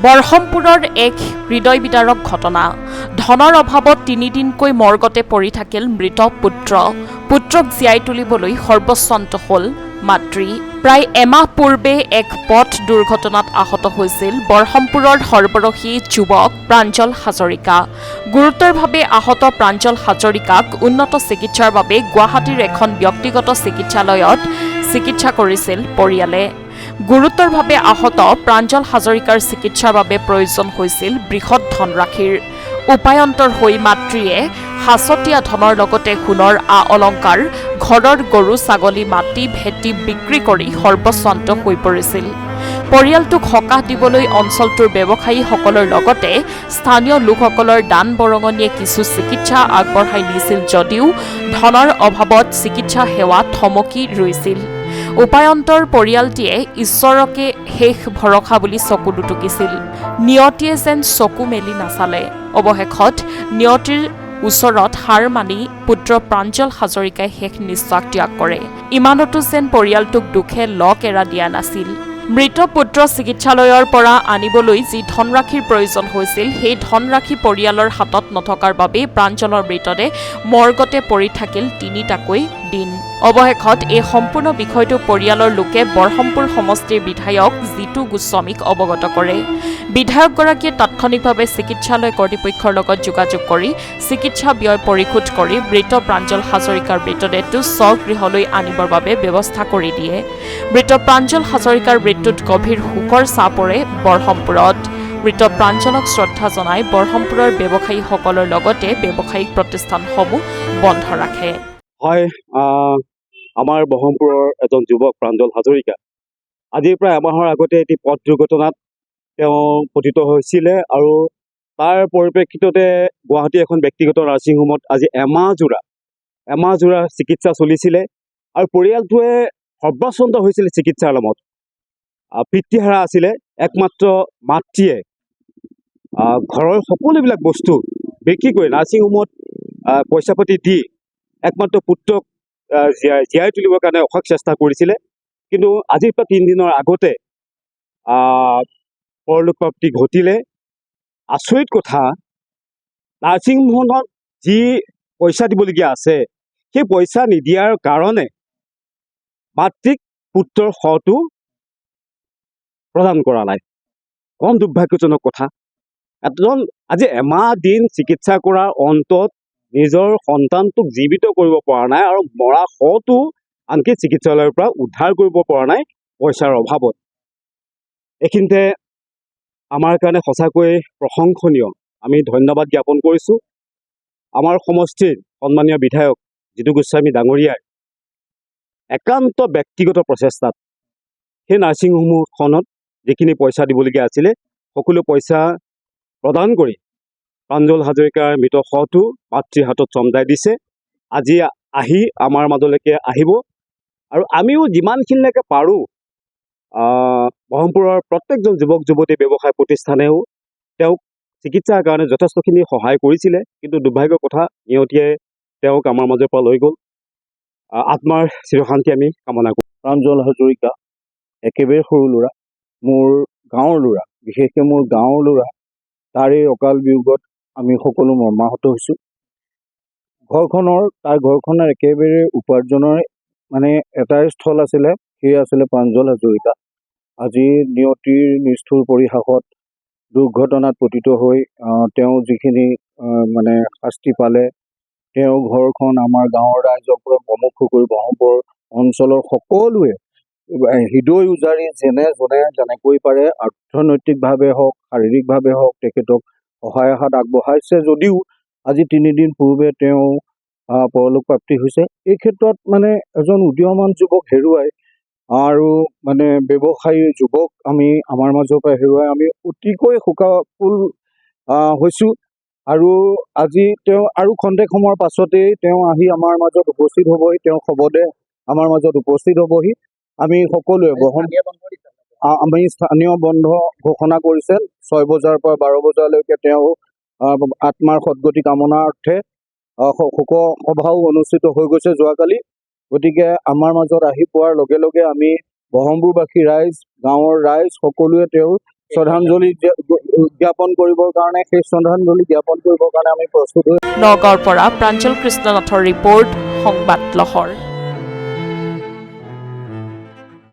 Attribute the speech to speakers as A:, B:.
A: বৰহমপুৰৰ এক হৃদয় বিদাৰক ঘটনা। ধনৰ অভাৱত তিনিদিনকৈ মৰ্গতে পৰি থাকিল মৃত পুত্ৰ। পুত্ৰক জীয়াই তুলিবলৈ সৰ্বস্বান্ত হ'ল মাতৃ। প্ৰায় এমাহ পূৰ্বে এক পথ দুৰ্ঘটনাত আহত হৈছিল বৰহমপুৰৰ সৰ্বৰসী যুৱক প্ৰাঞ্জল হাজৰিকা। গুৰুতৰভাৱে আহত প্ৰাঞ্জল হাজৰিকাক উন্নত চিকিৎসাৰ বাবে গুৱাহাটীৰ এখন ব্যক্তিগত চিকিৎসালয়ত চিকিৎসা কৰিছিল পৰিয়ালে। গুৰুতৰভাৱে আহত প্ৰাঞ্জল হাজৰিকাৰ চিকিৎসাৰ বাবে প্ৰয়োজন হৈছিল বৃহৎ ধনৰাশিৰ। উপায়ন্তৰ হৈ মাতৃয়ে সাঁচতীয়া ধনৰ লগতে সোণৰ অলংকাৰ, ঘৰৰ গৰু ছাগলী মাটি ভেটি বিক্ৰী কৰি সৰ্বস্বান্ত হৈ পৰিছিল। পৰিয়ালটোক সকাহ দিবলৈ অঞ্চলটোৰ ব্যৱসায়ীসকলৰ লগতে স্থানীয় লোকসকলৰ দান বৰঙণিয়ে কিছু চিকিৎসা আগবঢ়াই নিছিল যদিও ধনৰ অভাৱত চিকিৎসা সেৱা থমকি ৰৈছিল। উপায়ন্তৰ পৰিয়ালটিয়ে ঈশ্বৰকে শেষ ভৰসা বুলি চকু দুটুকিছিল। নিয়তিয়ে যেন চকু মেলি নাচালে। অৱশেষত নিয়তিৰ ওচৰত হাৰ মানি পুত্ৰ প্ৰাঞ্জল হাজৰিকাই শেষ নিশ্বাস ত্যাগ কৰে। ইমানতো যেন পৰিয়ালটোক দুখে লগ এৰা দিয়া নাছিল। মৃত পুত্ৰ চিকিৎসালয়ৰ পৰা আনিবলৈ যি ধনৰাশিৰ প্ৰয়োজন হৈছিল সেই ধনৰাশি পৰিয়ালৰ হাতত নথকাৰ বাবেই প্ৰাঞ্জলৰ মৃতদেহ মৰ্গতে পৰি থাকিল তিনিটাকৈ দিন। অৱশেষত এই সম্পূৰ্ণ বিষয়টো পৰিয়ালৰ লোকে বৰহমপুৰ সমষ্টিৰ বিধায়ক জিতু গোস্বামীক অৱগত কৰে। বিধায়কগৰাকীয়ে তাৎক্ষণিকভাৱে চিকিৎসালয় কৰ্তৃপক্ষৰ লগত যোগাযোগ কৰি চিকিৎসা ব্যয় পৰিশোধ কৰি মৃত প্ৰাঞ্জল হাজৰিকাৰ মৃতদেহটো স্বগৃহলৈ আনিবৰ বাবে ব্যৱস্থা কৰি দিয়ে। মৃত প্ৰাঞ্জল হাজৰিকাৰ মৃত্যুত গভীৰ শোকৰ ছাঁ পৰে বৰহমপুৰত। মৃত প্ৰাঞ্জলক শ্ৰদ্ধা জনাই বৰহমপুৰৰ ব্যৱসায়ীসকলৰ লগতে ব্যৱসায়িক প্ৰতিষ্ঠানসমূহ বন্ধ ৰাখে।
B: হয়, আমাৰ বৰহমপুৰৰ এজন যুৱক প্ৰাঞ্জল হাজৰিকা আজিৰ প্ৰায় এমাহৰ আগতে এটি পথ দুৰ্ঘটনাত তেওঁ পতিত হৈছিলে আৰু তাৰ পৰিপ্ৰেক্ষিততে গুৱাহাটী এখন ব্যক্তিগত নাৰ্ছিং হোমত আজি এমাহজোৰা চিকিৎসা চলিছিলে আৰু পৰিয়ালটোৱে সৰ্বস্বান্ত হৈছিল চিকিৎসাৰ নামত। পিতৃহাৰা আছিলে। একমাত্ৰ মাতৃয়ে ঘৰৰ সকলোবিলাক বস্তু বিক্ৰী কৰি নাৰ্ছিং হোমত পইচা পাতি দি একমাত্ৰ পুত্ৰক জীয়াই তুলিবৰ কাৰণে অশেষ চেষ্টা কৰিছিলে। কিন্তু আজিৰ পৰা 3 দিনৰ আগতে পৰলোকপ্ৰাপ্তি ঘটিলে। আচৰিত কথা, নাৰ্ছিং হোমত যি পইচা দিবলগীয়া আছে সেই পইচা নিদিয়াৰ কাৰণে মাতৃক পুত্ৰৰ শটো প্ৰদান কৰা নাই। কম দুৰ্ভাগ্যজনক কথা। এজন আজি এমাহ দিন চিকিৎসা কৰাৰ অন্তত নিজৰ সন্তানটোক জীৱিত কৰিব পৰা নাই আৰু মৰা শটো আনকি চিকিৎসালয়ৰ পৰা উদ্ধাৰ কৰিব পৰা নাই পইচাৰ অভাৱত। এইখিনিতে আমাৰ কাৰণে সঁচাকৈ প্ৰশংসনীয়। আমি ধন্যবাদ জ্ঞাপন কৰিছোঁ আমাৰ সমষ্টিৰ সন্মানীয় বিধায়ক জিতু গোস্বামী ডাঙৰীয়াই একান্ত ব্যক্তিগত প্ৰচেষ্টাত সেই নাৰ্ছিং হোমখনত যিখিনি পইচা দিবলগীয়া আছিলে সকলো পইচা প্ৰদান কৰি প্ৰাঞ্জল হাজৰিকাৰ মৃত শটো মাতৃৰ হাতত চমজাই দিছে। আজি আহি আমাৰ মাজলৈকে আহিব আৰু আমিও যিমানখিনিলৈকে পাৰোঁ বৰহমপুৰৰ প্ৰত্যেকজন যুৱক যুৱতী ব্যৱসায় প্ৰতিষ্ঠানেও তেওঁক চিকিৎসাৰ কাৰণে যথেষ্টখিনি সহায় কৰিছিলে। কিন্তু দুৰ্ভাগ্যৰ কথা, নিয়তিয়ে তেওঁক আমাৰ মাজৰ পৰা লৈ গ'ল। আত্মাৰ চিৰশান্তি আমি কামনা কৰোঁ।
C: প্ৰাঞ্জল হাজৰিকা একেবাৰে সৰু ল'ৰা, মোৰ গাঁৱৰ ল'ৰা, বিশেষকৈ মোৰ গাঁৱৰ ল'ৰা। তাৰ এই অকাল বিয়োগত আমি সকলো মৰ্মাহত হৈছোঁ। তাৰ ঘৰখনৰ একেবাৰে উপাৰ্জনৰ এটাই স্থল আছিলে, সেয়ে আছিলে প্ৰাঞ্জল হাজৰিকা। আজি নিয়তিৰ নিষ্ঠুৰ পৰিহাসত দুৰ্ঘটনাত পতিত হৈ তেওঁ যিখিনি শাস্তি পালে, তেওঁ ঘৰখন আমাৰ গাঁৱৰ ৰাইজক প্ৰমুখ কৰি বৰহমপুৰ অঞ্চলৰ সকলোৱে হৃদয় উজাৰি যেনে যেনেকৈ পাৰে অৰ্থনৈতিকভাৱে হওক শাৰীৰিকভাৱে হওক তেখেতক সহায় হাত আগবঢ়াইছে। যদিও আজি 3 দিন পূৰ্বে তেওঁ পৰলোকপ্ৰাপ্তি হৈছে। এই ক্ষেত্ৰত এজন উদীয়মান যুৱক হেৰুৱাই আৰু ব্যৱসায়ী যুৱক আমি আমাৰ মাজৰ পৰা হেৰুৱাই আমি অতিকৈ শোকাকুল হৈছোঁ। আৰু আজি তেওঁ আৰু খন্তেক সময়ৰ পাছতেই তেওঁ আহি আমাৰ মাজত উপস্থিত হ'বহি। তেওঁ শৱদেহ আমাৰ মাজত উপস্থিত হ'বহি। আমি সকলোৱে আমি স্থানীয় বন্ধ ঘোষণা কৰিছে। 6 বজাৰ পৰা 12 বজালৈকে তেওঁ আত্মাৰ সদ্গতি কামনাৰ্থে শোক সভাও অনুষ্ঠিত হৈ গৈছে যোৱাকালি। গতিকে আমাৰ মাজত আহি পোৱাৰ লগে লগে আমি বৰহমপুৰবাসী ৰাইজ, গাঁৱৰ ৰাইজ সকলোৱে তেওঁৰ শ্ৰদ্ধাঞ্জলি জ্ঞাপন কৰিবৰ কাৰণে সেই শ্ৰদ্ধাঞ্জলি জ্ঞাপন কৰিবৰ কাৰণে আমি প্ৰস্তুত হৈ
A: নগাঁৱৰ পৰা প্ৰাঞ্জল কৃষ্ণনাথৰ ৰিপৰ্ট সংবাদ লহৰ।